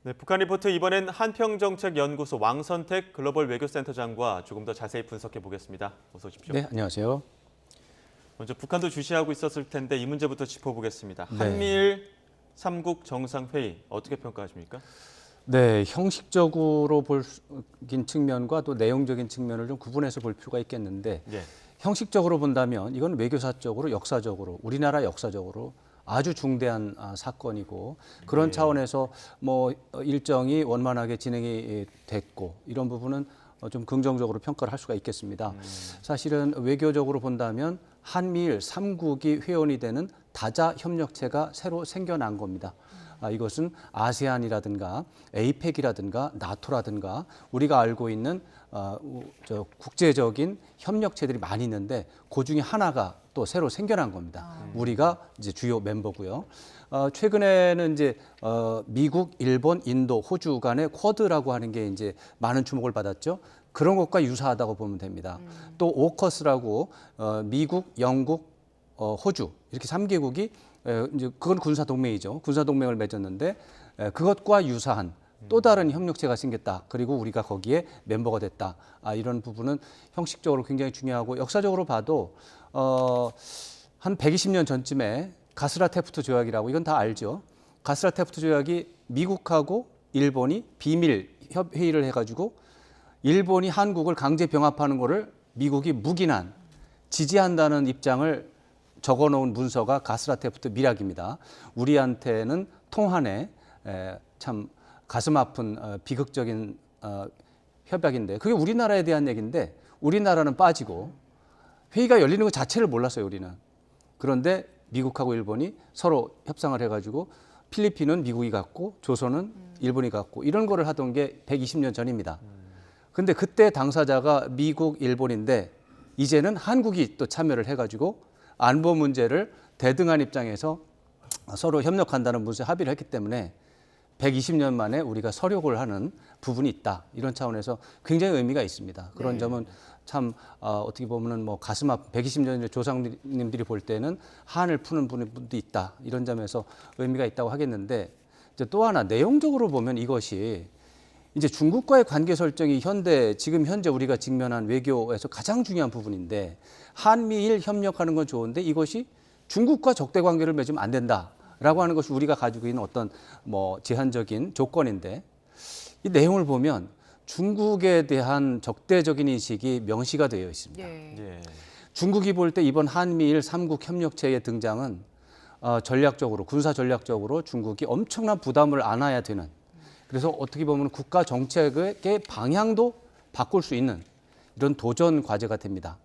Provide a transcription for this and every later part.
네, 북한 리포트 이번엔 한평정책연구소 왕선택 글로벌 외교센터장과 조금 더 자세히 분석해 보겠습니다. 어서 오십시오. 네, 안녕하세요. 먼저 북한도 주시하고 있었을 텐데 이 문제부터 짚어보겠습니다. 네. 한미일 3국 정상회의 어떻게 평가하십니까? 네, 형식적으로 볼 측면과 또 내용적인 측면을 좀 구분해서 볼 필요가 있겠는데 예. 형식적으로 본다면 이건 외교사적으로 역사적으로 우리나라 역사적으로 아주 중대한 사건이고 그런 차원에서 뭐 일정이 원만하게 진행이 됐고 이런 부분은 좀 긍정적으로 평가를 할 수가 있겠습니다. 사실은 외교적으로 본다면 한미일 3국이 회원이 되는 다자 협력체가 새로 생겨난 겁니다. 이것은 아세안이라든가 에이펙이라든가 나토라든가 우리가 알고 있는 국제적인 협력체들이 많이 있는데 그 중에 하나가 또 새로 생겨난 겁니다. 우리가 이제 주요 멤버고요. 최근에는 이제 미국, 일본, 인도, 호주 간의 쿼드라고 하는 게 이제 많은 주목을 받았죠. 그런 것과 유사하다고 보면 됩니다. 또 오커스라고 미국, 영국, 호주 이렇게 3개국이 이제 그건 군사 동맹이죠. 군사 동맹을 맺었는데 그것과 유사한 또 다른 협력체가 생겼다. 그리고 우리가 거기에 멤버가 됐다. 이런 부분은 형식적으로 굉장히 중요하고 역사적으로 봐도 한 120년 전쯤에 가스라테프트 조약이라고 이건 다 알죠. 가스라테프트 조약이 미국하고 일본이 비밀 회의를 해가지고 일본이 한국을 강제 병합하는 거를 미국이 묵인한 지지한다는 입장을 적어놓은 문서가 가스라테프트 밀약입니다. 우리한테는 통한에 참 가슴 아픈 비극적인 협약인데 그게 우리나라에 대한 얘기인데 우리나라는 빠지고 회의가 열리는 것 자체를 몰랐어요, 우리는. 그런데 미국하고 일본이 서로 협상을 해가지고 필리핀은 미국이 갖고 조선은 일본이 갖고 이런 거를 하던 게 120년 전입니다. 근데 그때 당사자가 미국, 일본인데 이제는 한국이 또 참여를 해가지고 안보 문제를 대등한 입장에서 서로 협력한다는 문서에 합의를 했기 때문에 120년 만에 우리가 서력을 하는 부분이 있다. 이런 차원에서 굉장히 의미가 있습니다. 그런 점은 참 어떻게 보면은 뭐 가슴 아픈 120년 전 조상님들이 볼 때는 한을 푸는 분도 있다. 이런 점에서 의미가 있다고 하겠는데 이제 또 하나 내용적으로 보면 이것이 이제 중국과의 관계 설정이 지금 현재 우리가 직면한 외교에서 가장 중요한 부분인데 한미일 협력하는 건 좋은데 이것이 중국과 적대 관계를 맺으면 안 된다라고 하는 것이 우리가 가지고 있는 어떤 뭐 제한적인 조건인데 이 내용을 보면 중국에 대한 적대적인 인식이 명시가 되어 있습니다. 예. 중국이 볼 때 이번 한미일 3국 협력체의 등장은 전략적으로 군사 전략적으로 중국이 엄청난 부담을 안아야 되는 그래서 어떻게 보면 국가 정책의 방향도 바꿀 수 있는 이런 도전 과제가 됩니다.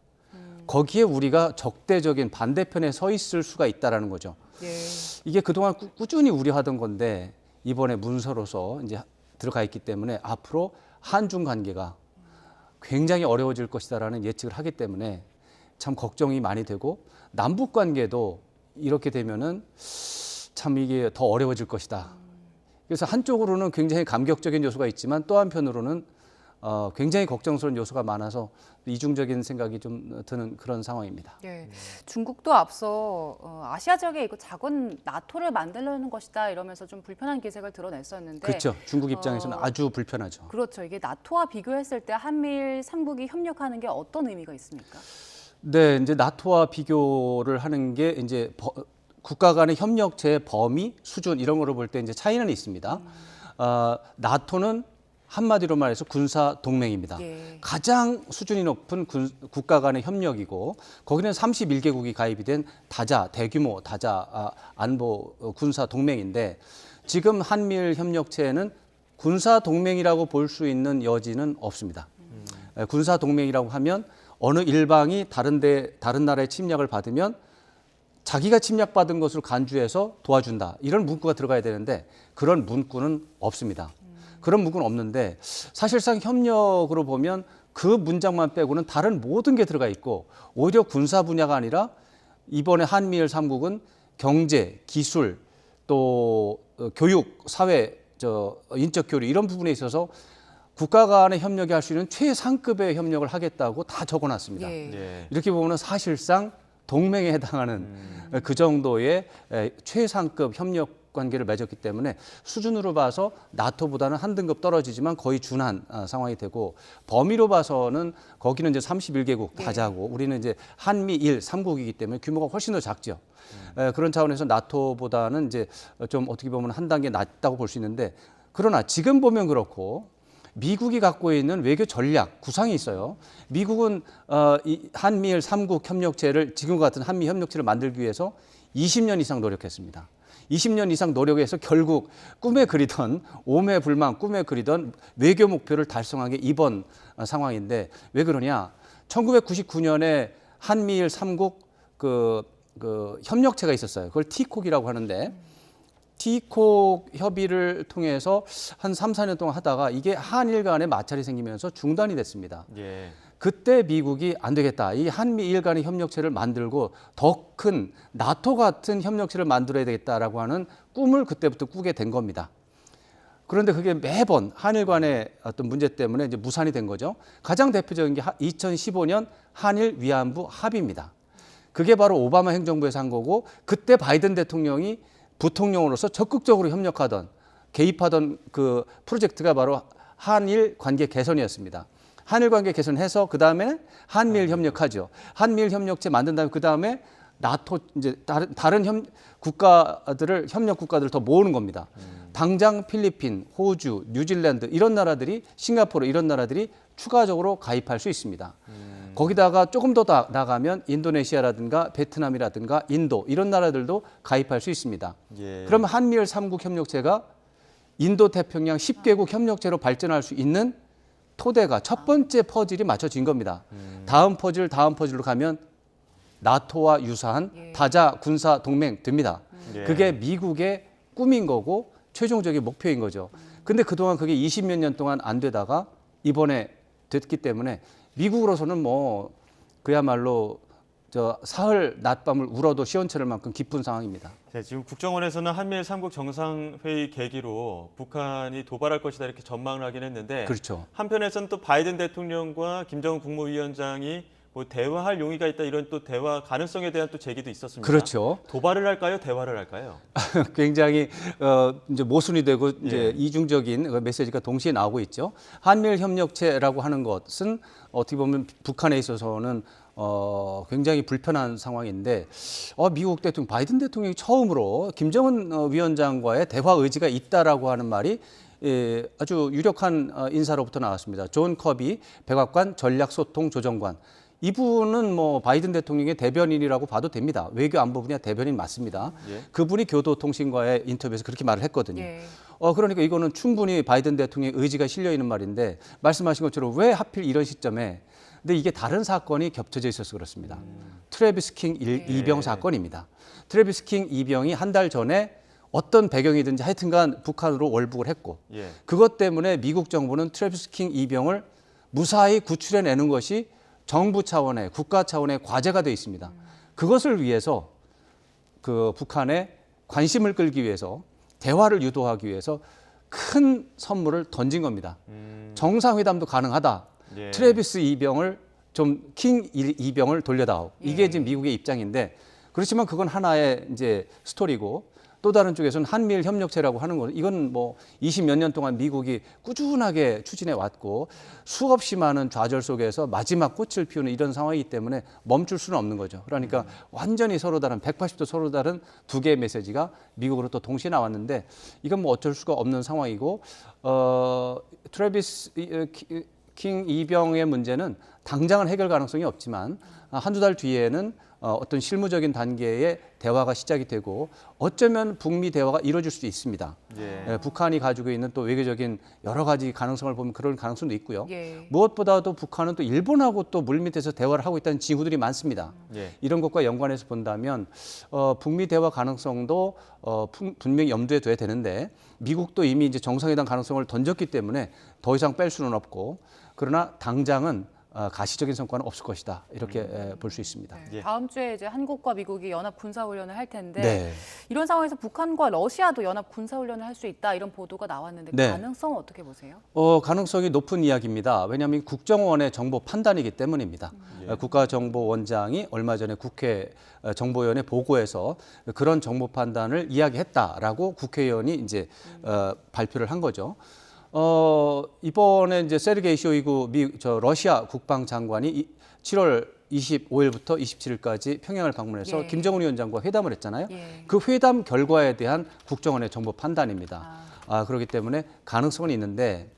거기에 우리가 적대적인 반대편에 서 있을 수가 있다라는 거죠. 예. 이게 그동안 꾸준히 우려하던 건데 이번에 문서로서 이제 들어가 있기 때문에 앞으로 한중 관계가 굉장히 어려워질 것이다라는 예측을 하기 때문에 참 걱정이 많이 되고 남북 관계도 이렇게 되면은 참 이게 더 어려워질 것이다. 그래서 한쪽으로는 굉장히 감격적인 요소가 있지만 또 한편으로는 굉장히 걱정스러운 요소가 많아서 이중적인 생각이 좀 드는 그런 상황입니다. 예. 중국도 앞서 아시아 지역에 이거 작은 나토를 만들려는 것이다 이러면서 좀 불편한 기색을 드러냈었는데 그렇죠. 중국 입장에서는 아주 불편하죠. 그렇죠. 이게 나토와 비교했을 때 한미일 3국이 협력하는 게 어떤 의미가 있습니까? 네, 이제 나토와 비교를 하는 게 이제 국가 간의 협력체의 범위, 수준 이런 거로 볼 때 이제 차이는 있습니다. 나토는 한마디로 말해서 군사 동맹입니다. 예. 가장 수준이 높은 국가 간의 협력이고 거기는 31개국이 가입이 된 대규모 다자 안보 군사 동맹인데 지금 한미일 협력체에는 군사 동맹이라고 볼 수 있는 여지는 없습니다. 군사 동맹이라고 하면 어느 일방이 다른 나라의 침략을 받으면 자기가 침략받은 것을 간주해서 도와준다. 이런 문구가 들어가야 되는데 그런 문구는 없습니다. 그런 문구는 없는데 사실상 협력으로 보면 그 문장만 빼고는 다른 모든 게 들어가 있고 오히려 군사 분야가 아니라 이번에 한미일 3국은 경제, 기술, 또 교육, 사회, 인적 교류 이런 부분에 있어서 국가 간의 협력이 할 수 있는 최상급의 협력을 하겠다고 다 적어놨습니다. 예. 이렇게 보면 사실상 동맹에 해당하는 그 정도의 최상급 협력 관계를 맺었기 때문에 수준으로 봐서 나토보다는 한 등급 떨어지지만 거의 준한 상황이 되고 범위로 봐서는 거기는 이제 31개국 다자고 우리는 이제 한미일 3국이기 때문에 규모가 훨씬 더 작죠. 그런 차원에서 나토보다는 이제 좀 어떻게 보면 한 단계 낮다고 볼 수 있는데 그러나 지금 보면 그렇고 미국이 갖고 있는 외교 전략 구상이 있어요. 미국은 이 한미일 3국 협력체를 지금과 같은 한미 협력체를 만들기 위해서 20년 이상 노력했습니다. 20년 이상 노력해서 결국 꿈에 그리던 오매불망 꿈에 그리던 외교 목표를 달성한 게 이번 상황인데 왜 그러냐? 1999년에 한미일 3국 그 협력체가 있었어요. 그걸 티콕이라고 하는데 티콕 협의를 통해서 한 3, 4년 동안 하다가 이게 한일 간에 마찰이 생기면서 중단이 됐습니다. 예. 그때 미국이 안 되겠다. 이 한미일 간의 협력체를 만들고 더 큰 나토 같은 협력체를 만들어야 되겠다라고 하는 꿈을 그때부터 꾸게 된 겁니다. 그런데 그게 매번 한일 간의 어떤 문제 때문에 이제 무산이 된 거죠. 가장 대표적인 게 2015년 한일 위안부 합의입니다. 그게 바로 오바마 행정부에서 한 거고 그때 바이든 대통령이 부통령으로서 적극적으로 협력하던 개입하던 그 프로젝트가 바로 한일 관계 개선이었습니다. 한일 관계 개선해서 그 다음에 한미일 협력하죠. 한미일 협력체 만든 다음에 그 다음에 나토 이제 다른 국가들을 협력 국가들을 더 모으는 겁니다. 당장 필리핀, 호주, 뉴질랜드 이런 나라들이 싱가포르 이런 나라들이 추가적으로 가입할 수 있습니다. 거기다가 조금 더 나가면 인도네시아라든가 베트남이라든가 인도 이런 나라들도 가입할 수 있습니다. 예. 그러면 한미일 3국 협력체가 인도 태평양 10개국 협력체로 발전할 수 있는 토대가 첫 번째 퍼즐이 맞춰진 겁니다. 다음 퍼즐로 가면 나토와 유사한 다자 군사 동맹 됩니다. 예. 그게 미국의 꿈인 거고 최종적인 목표인 거죠. 근데 그동안 그게 20몇 년 동안 안 되다가 이번에 됐기 때문에 미국으로서는 뭐 그야말로 저 사흘 낮밤을 울어도 시원찮을 만큼 기쁜 상황입니다. 네, 지금 국정원에서는 한미일 3국 정상회의 계기로 북한이 도발할 것이다 이렇게 전망을 하긴 했는데 그렇죠. 한편에서는 또 바이든 대통령과 김정은 국무위원장이 뭐 대화할 용의가 있다 이런 또 대화 가능성에 대한 또 제기도 있었습니다. 그렇죠. 도발을 할까요? 대화를 할까요? 굉장히 이제 모순이 되고 이제 이중적인 메시지가 동시에 나오고 있죠. 한미일 협력체라고 하는 것은 어떻게 보면 북한에 있어서는 굉장히 불편한 상황인데 미국 대통령 바이든 대통령이 처음으로 김정은 위원장과의 대화 의지가 있다라고 하는 말이 아주 유력한 인사로부터 나왔습니다. 존 커비 백악관 전략소통조정관. 이분은 뭐 바이든 대통령의 대변인이라고 봐도 됩니다. 외교 안보 분야 대변인 맞습니다. 예. 그분이 교도통신과의 인터뷰에서 그렇게 말을 했거든요. 예. 그러니까 이거는 충분히 바이든 대통령의 의지가 실려 있는 말인데 말씀하신 것처럼 왜 하필 이런 시점에 근데 이게 다른 사건이 겹쳐져 있어서 그렇습니다. 트래비스 킹 이병 사건입니다. 트래비스 킹 이병이 한 달 전에 어떤 배경이든지 하여튼간 북한으로 월북을 했고 예. 그것 때문에 미국 정부는 트래비스 킹 이병을 무사히 구출해내는 것이 정부 차원의 국가 차원의 과제가 되어 있습니다. 그것을 위해서 그 북한의 관심을 끌기 위해서 대화를 유도하기 위해서 큰 선물을 던진 겁니다. 정상회담도 가능하다. 예. 트래비스 이병을 좀 킹 이병을 돌려다오. 이게 지금 미국의 입장인데 그렇지만 그건 하나의 이제 스토리고 또 다른 쪽에서는 한미일 협력체라고 하는 건 이건 뭐 20몇 년 동안 미국이 꾸준하게 추진해 왔고 수없이 많은 좌절 속에서 마지막 꽃을 피우는 이런 상황이기 때문에 멈출 수는 없는 거죠. 그러니까 완전히 서로 다른 180도 서로 다른 두 개의 메시지가 미국으로 또 동시에 나왔는데 이건 뭐 어쩔 수가 없는 상황이고 트래비스 킹 이병의 문제는 당장은 해결 가능성이 없지만 한두 달 뒤에는 어떤 실무적인 단계의 대화가 시작이 되고 어쩌면 북미 대화가 이루어질 수도 있습니다. 예. 북한이 가지고 있는 또 외교적인 여러 가지 가능성을 보면 그런 가능성도 있고요. 예. 무엇보다도 북한은 또 일본하고 또 물밑에서 대화를 하고 있다는 징후들이 많습니다. 예. 이런 것과 연관해서 본다면 북미 대화 가능성도 분명히 염두에 둬야 되는데 미국도 이미 이제 정상회담 가능성을 던졌기 때문에 더 이상 뺄 수는 없고 그러나 당장은 가시적인 성과는 없을 것이다. 이렇게 볼 수 있습니다. 네. 예. 다음 주에 이제 한국과 미국이 연합 군사 훈련을 할 텐데 네. 이런 상황에서 북한과 러시아도 연합 군사 훈련을 할 수 있다 이런 보도가 나왔는데 네. 가능성은 어떻게 보세요? 가능성이 높은 이야기입니다. 왜냐하면 국정원의 정보 판단이기 때문입니다. 국가정보원장이 얼마 전에 국회 정보위원회 보고에서 그런 정보 판단을 이야기했다라고 국회의원이 이제 발표를 한 거죠. 이번에 이제 세르게이 쇼이구 러시아 국방장관이 7월 25일부터 27일까지 평양을 방문해서 예. 김정은 위원장과 회담을 했잖아요. 예. 그 회담 결과에 대한 국정원의 정보 판단입니다. 그렇기 때문에 가능성은 있는데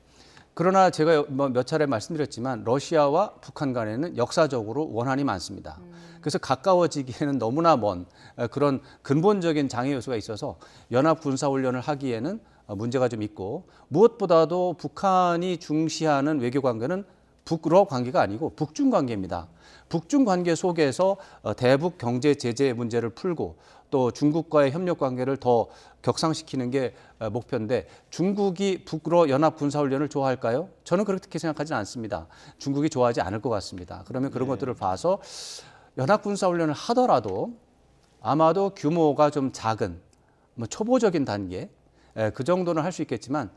그러나 제가 몇 차례 말씀드렸지만 러시아와 북한 간에는 역사적으로 원한이 많습니다. 그래서 가까워지기에는 너무나 먼 그런 근본적인 장애 요소가 있어서 연합 군사훈련을 하기에는 문제가 좀 있고 무엇보다도 북한이 중시하는 외교 관계는 북러 관계가 아니고 북중 관계입니다. 북중 관계 속에서 대북 경제 제재 문제를 풀고 또 중국과의 협력 관계를 더 격상시키는 게 목표인데 중국이 북러 연합 군사훈련을 좋아할까요? 저는 그렇게 생각하지는 않습니다. 중국이 좋아하지 않을 것 같습니다. 그러면 그런 것들을 봐서 연합 군사훈련을 하더라도 아마도 규모가 좀 작은 초보적인 단계 그 정도는 할 수 있겠지만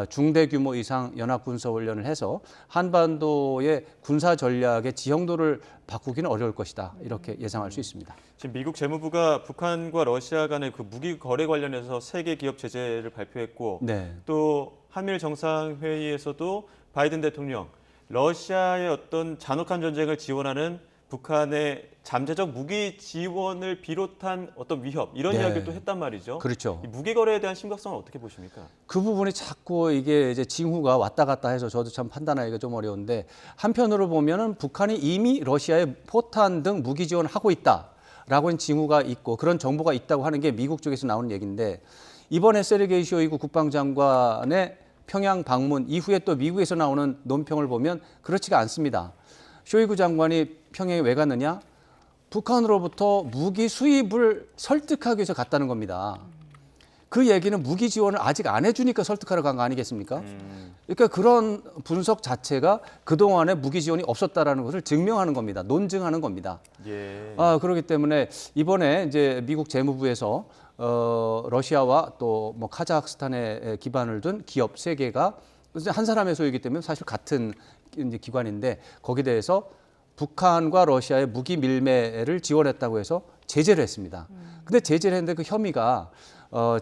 중대 규모 이상 연합 군사 훈련을 해서 한반도의 군사 전략의 지형도를 바꾸기는 어려울 것이다. 이렇게 예상할 수 있습니다. 지금 미국 재무부가 북한과 러시아 간의 그 무기 거래 관련해서 세계 기업 제재를 발표했고 네. 또 한미일 정상회의에서도 바이든 대통령 러시아의 어떤 잔혹한 전쟁을 지원하는 북한의 잠재적 무기 지원을 비롯한 어떤 위협 이런 네. 이야기를 또 했단 말이죠. 그렇죠. 이 무기 거래에 대한 심각성을 어떻게 보십니까? 그 부분이 자꾸 이게 이제 징후가 왔다 갔다 해서 저도 참 판단하기가 좀 어려운데 한편으로 보면은 북한이 이미 러시아에 포탄 등 무기 지원을 하고 있다라고 하는 징후가 있고 그런 정보가 있다고 하는 게 미국 쪽에서 나오는 얘기인데 이번에 세르게이 쇼이구 국방장관의 평양 방문 이후에 또 미국에서 나오는 논평을 보면 그렇지가 않습니다. 쇼이구 장관이 평양에 왜 갔느냐? 북한으로부터 무기 수입을 설득하기 위해서 갔다는 겁니다. 그 얘기는 무기 지원을 아직 안 해주니까 설득하러 간 거 아니겠습니까? 그러니까 그런 분석 자체가 그동안에 무기 지원이 없었다라는 것을 증명하는 겁니다. 논증하는 겁니다. 예. 그렇기 때문에 이번에 이제 미국 재무부에서 러시아와 또 뭐 카자흐스탄에 기반을 둔 기업 3개가 한 사람의 소유이기 때문에 사실 같은 이제 기관인데 거기에 대해서 북한과 러시아의 무기 밀매를 지원했다고 해서 제재를 했습니다. 근데 제재를 했는데 그 혐의가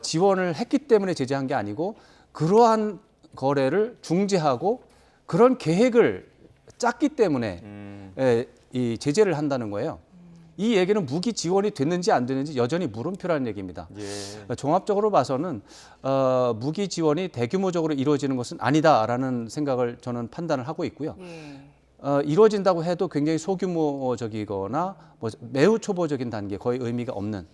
지원을 했기 때문에 제재한 게 아니고 그러한 거래를 중지하고 그런 계획을 짰기 때문에 이 제재를 한다는 거예요. 이 얘기는 무기 지원이 됐는지 안 됐는지 여전히 물음표라는 얘기입니다. 예. 종합적으로 봐서는 무기 지원이 대규모적으로 이루어지는 것은 아니다라는 생각을 저는 판단을 하고 있고요. 예. 이루어진다고 해도 굉장히 소규모적이거나 뭐 매우 초보적인 단계, 거의 의미가 없는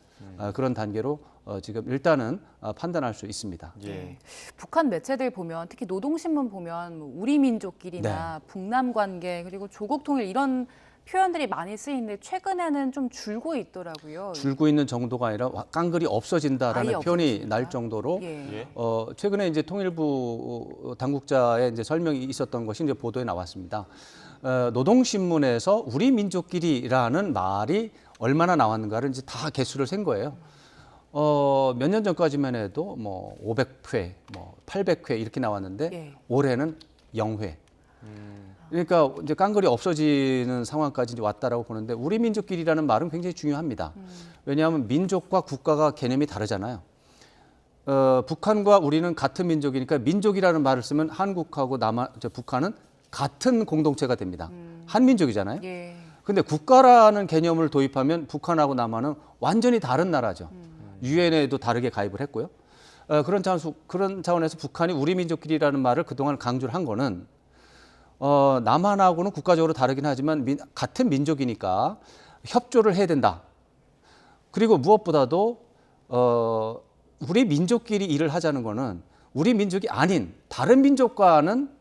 그런 단계로 지금 일단은 판단할 수 있습니다. 예. 북한 매체들 보면 특히 노동신문 보면 뭐 우리 민족끼리나 북남 관계 그리고 조국 통일 이런 표현들이 많이 쓰이는데 최근에는 좀 줄고 있더라고요. 줄고 있는 정도가 아니라 깡글이 없어진다라는 아예 표현이 없어진다? 날 정도로 예. 예. 최근에 이제 통일부 당국자의 이제 설명이 있었던 것이 이제 보도에 나왔습니다. 노동신문에서 우리 민족끼리라는 말이 얼마나 나왔는가를 이제 다 개수를 센 거예요. 몇 년 전까지만 해도 뭐 500회, 뭐 800회 이렇게 나왔는데 예. 올해는 0회. 그러니까 이제 깡글이 없어지는 상황까지 이제 왔다라고 보는데 우리 민족끼리라는 말은 굉장히 중요합니다. 왜냐하면 민족과 국가가 개념이 다르잖아요. 북한과 우리는 같은 민족이니까 민족이라는 말을 쓰면 한국하고 북한은 같은 공동체가 됩니다. 한민족이잖아요. 예. 근데 국가라는 개념을 도입하면 북한하고 남한은 완전히 다른 나라죠. 유엔에도 다르게 가입을 했고요. 그런 차원에서 북한이 우리 민족끼리라는 말을 그동안 강조를 한 거는 남한하고는 국가적으로 다르긴 하지만 같은 민족이니까 협조를 해야 된다. 그리고 무엇보다도 우리 민족끼리 일을 하자는 거는 우리 민족이 아닌 다른 민족과는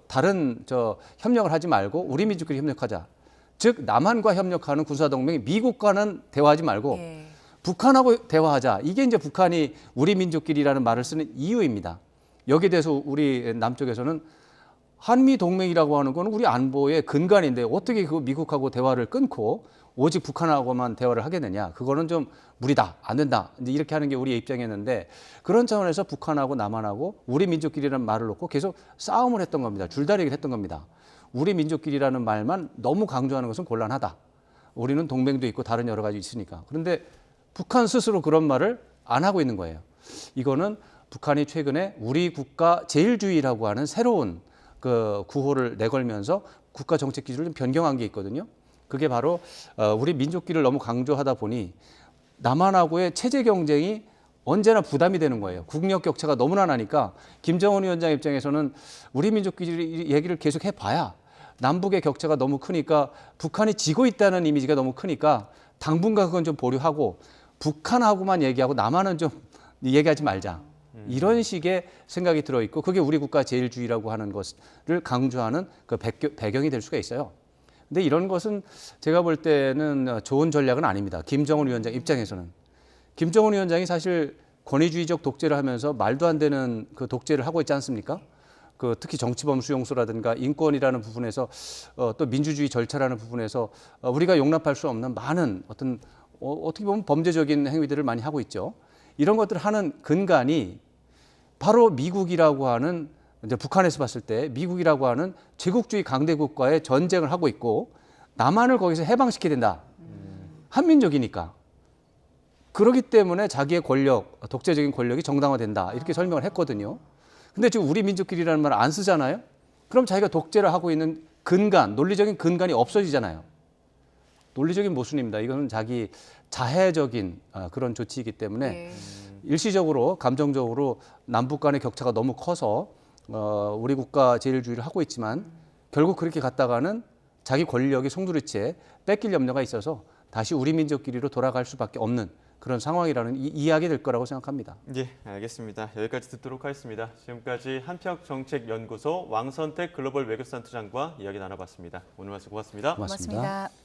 다른 협력을 하지 말고 우리 민족끼리 협력하자. 즉 남한과 협력하는 군사동맹이 미국과는 대화하지 말고 예. 북한하고 대화하자. 이게 이제 북한이 우리 민족끼리라는 말을 쓰는 이유입니다. 여기에 대해서 우리 남쪽에서는 한미 동맹이라고 하는 거는 우리 안보의 근간인데 어떻게 그 미국하고 대화를 끊고 오직 북한하고만 대화를 하겠느냐. 그거는 좀 무리다. 안 된다. 이제 이렇게 하는 게 우리의 입장이었는데 그런 차원에서 북한하고 남한하고 우리 민족끼리라는 말을 놓고 계속 싸움을 했던 겁니다. 줄다리기를 했던 겁니다. 우리 민족끼리라는 말만 너무 강조하는 것은 곤란하다. 우리는 동맹도 있고 다른 여러 가지 있으니까. 그런데 북한 스스로 그런 말을 안 하고 있는 거예요. 이거는 북한이 최근에 우리 국가 제일주의라고 하는 새로운 그 구호를 내걸면서 국가 정책 기준을 좀 변경한 게 있거든요. 그게 바로 우리 민족끼리를 너무 강조하다 보니 남한하고의 체제 경쟁이 언제나 부담이 되는 거예요. 국력 격차가 너무나 나니까 김정은 위원장 입장에서는 우리 민족끼리 얘기를 계속 해봐야 남북의 격차가 너무 크니까 북한이 지고 있다는 이미지가 너무 크니까 당분간 그건 좀 보류하고 북한하고만 얘기하고 남한은 좀 얘기하지 말자. 이런 식의 생각이 들어있고 그게 우리 국가 제일주의라고 하는 것을 강조하는 그 배경이 될 수가 있어요. 근데 이런 것은 제가 볼 때는 좋은 전략은 아닙니다. 김정은 위원장 입장에서는. 김정은 위원장이 사실 권위주의적 독재를 하면서 말도 안 되는 그 독재를 하고 있지 않습니까? 그 특히 정치범 수용소라든가 인권이라는 부분에서 또 민주주의 절차라는 부분에서 우리가 용납할 수 없는 많은 어떻게 보면 범죄적인 행위들을 많이 하고 있죠. 이런 것들을 하는 근간이 바로 미국이라고 하는 이제 북한에서 봤을 때 미국이라고 하는 제국주의 강대국과의 전쟁을 하고 있고 남한을 거기서 해방시켜야 된다. 한민족이니까. 그렇기 때문에 자기의 권력, 독재적인 권력이 정당화된다. 이렇게 설명을 했거든요. 근데 지금 우리 민족끼리라는 말을 안 쓰잖아요. 그럼 자기가 독재를 하고 있는 근간, 논리적인 근간이 없어지잖아요. 논리적인 모순입니다. 이거는 자기 자해적인 그런 조치이기 때문에 네. 일시적으로 감정적으로 남북 간의 격차가 너무 커서 우리 국가 제일주의를 하고 있지만 결국 그렇게 갔다가는 자기 권력이 송두리째 뺏길 염려가 있어서 다시 우리 민족끼리로 돌아갈 수밖에 없는 그런 상황이라는 이야기 될 거라고 생각합니다. 예, 알겠습니다. 여기까지 듣도록 하겠습니다. 지금까지 한평정책연구소 왕선택 글로벌 외교센터장과 이야기 나눠봤습니다. 오늘 말씀 고맙습니다. 고맙습니다. 고맙습니다.